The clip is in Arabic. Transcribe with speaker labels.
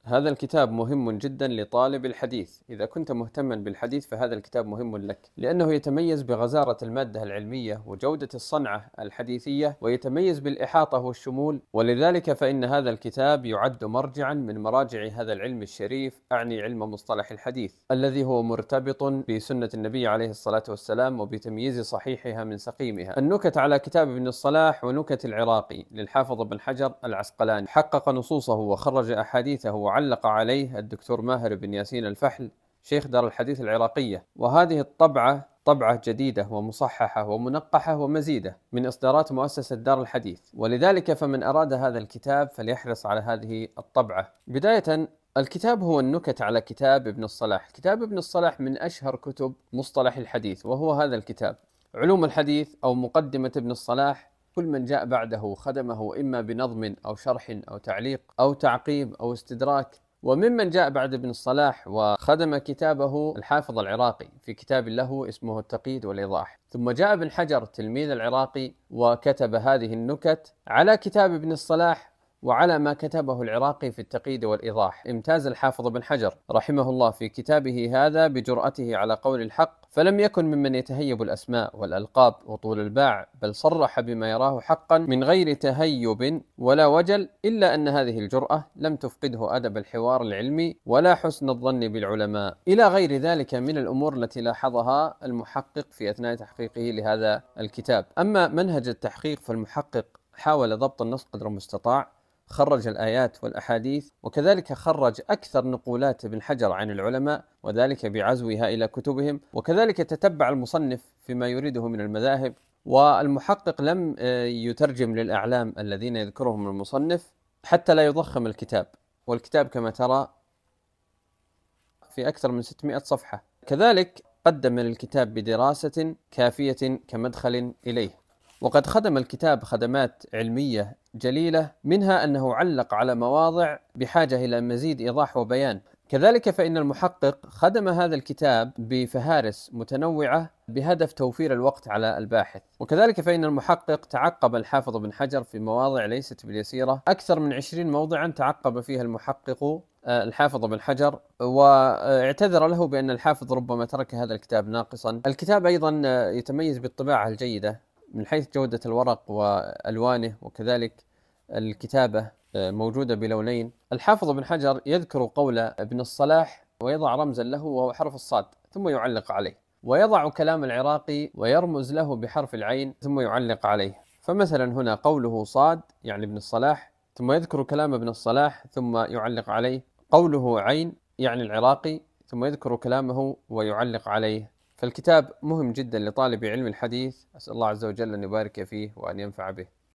Speaker 1: هذا الكتاب مهم جدا لطالب الحديث. إذا كنت مهتما بالحديث فهذا الكتاب مهم لك، لأنه يتميز بغزارة المادة العلمية وجودة الصنعة الحديثية، ويتميز بالإحاطة والشمول، ولذلك فإن هذا الكتاب يعد مرجعا من مراجع هذا العلم الشريف، أعني علم مصطلح الحديث، الذي هو مرتبط بسنة النبي عليه الصلاة والسلام وبتمييز صحيحها من سقيمها. النكت على كتاب ابن الصلاح ونكت العراقي للحافظ بن حجر العسقلاني، حقق نصوصه وخرج أحاديثه وعلق عليه الدكتور ماهر بن ياسين الفحل شيخ دار الحديث العراقية، وهذه الطبعة طبعة جديدة ومصححة ومنقحة ومزيدة من إصدارات مؤسسة دار الحديث، ولذلك فمن أراد هذا الكتاب فليحرص على هذه الطبعة. بداية، الكتاب هو النكت على كتاب ابن الصلاح. كتاب ابن الصلاح من أشهر كتب مصطلح الحديث، وهو هذا الكتاب علوم الحديث أو مقدمة ابن الصلاح. كل من جاء بعده خدمه إما بنظم أو شرح أو تعليق أو تعقيب أو استدراك. وممن جاء بعد ابن الصلاح وخدم كتابه الحافظ العراقي في كتاب له اسمه التقييد والإيضاح، ثم جاء ابن حجر تلميذ العراقي وكتب هذه النكت على كتاب ابن الصلاح وعلى ما كتبه العراقي في التقييد والإيضاح. امتاز الحافظ بن حجر رحمه الله في كتابه هذا بجرأته على قول الحق، فلم يكن ممن يتهيب الأسماء والألقاب وطول الباع، بل صرح بما يراه حقا من غير تهيب ولا وجل، إلا أن هذه الجرأة لم تفقده أدب الحوار العلمي ولا حسن الظن بالعلماء، إلى غير ذلك من الأمور التي لاحظها المحقق في أثناء تحقيقه لهذا الكتاب. أما منهج التحقيق فالمحقق حاول ضبط النص قدر المستطاع، خرج الآيات والأحاديث، وكذلك خرج أكثر نقولات ابن حجر عن العلماء، وذلك بعزوها إلى كتبهم، وكذلك تتبع المصنف فيما يريده من المذاهب. والمحقق لم يترجم للأعلام الذين يذكرهم المصنف حتى لا يضخم الكتاب، والكتاب كما ترى في أكثر من 600 صفحة. كذلك قدم للكتاب بدراسة كافية كمدخل إليه، وقد خدم الكتاب خدمات علمية جليلة، منها أنه علق على مواضع بحاجة إلى مزيد إيضاح وبيان. كذلك فإن المحقق خدم هذا الكتاب بفهارس متنوعة بهدف توفير الوقت على الباحث. وكذلك فإن المحقق تعقب الحافظ بن حجر في مواضع ليست باليسيرة، أكثر من 20 موضعا تعقب فيها المحقق الحافظ بن حجر، واعتذر له بأن الحافظ ربما ترك هذا الكتاب ناقصا. الكتاب أيضا يتميز بالطباعة الجيدة من حيث جودة الورق وألوانه، وكذلك الكتابة موجودة بلونين. الحافظ بن حجر يذكر قول ابن الصلاح ويضع رمزا له وهو حرف الصاد ثم يعلق عليه، ويضع كلام العراقي ويرمز له بحرف العين ثم يعلق عليه. فمثلا هنا قوله صاد يعني ابن الصلاح، ثم يذكر كلام ابن الصلاح ثم يعلق عليه. قوله عين يعني العراقي، ثم يذكر كلامه ويعلق عليه. فالكتاب مهم جدا لطالب علم الحديث. أسأل الله عز وجل أن يبارك فيه وأن ينفع به.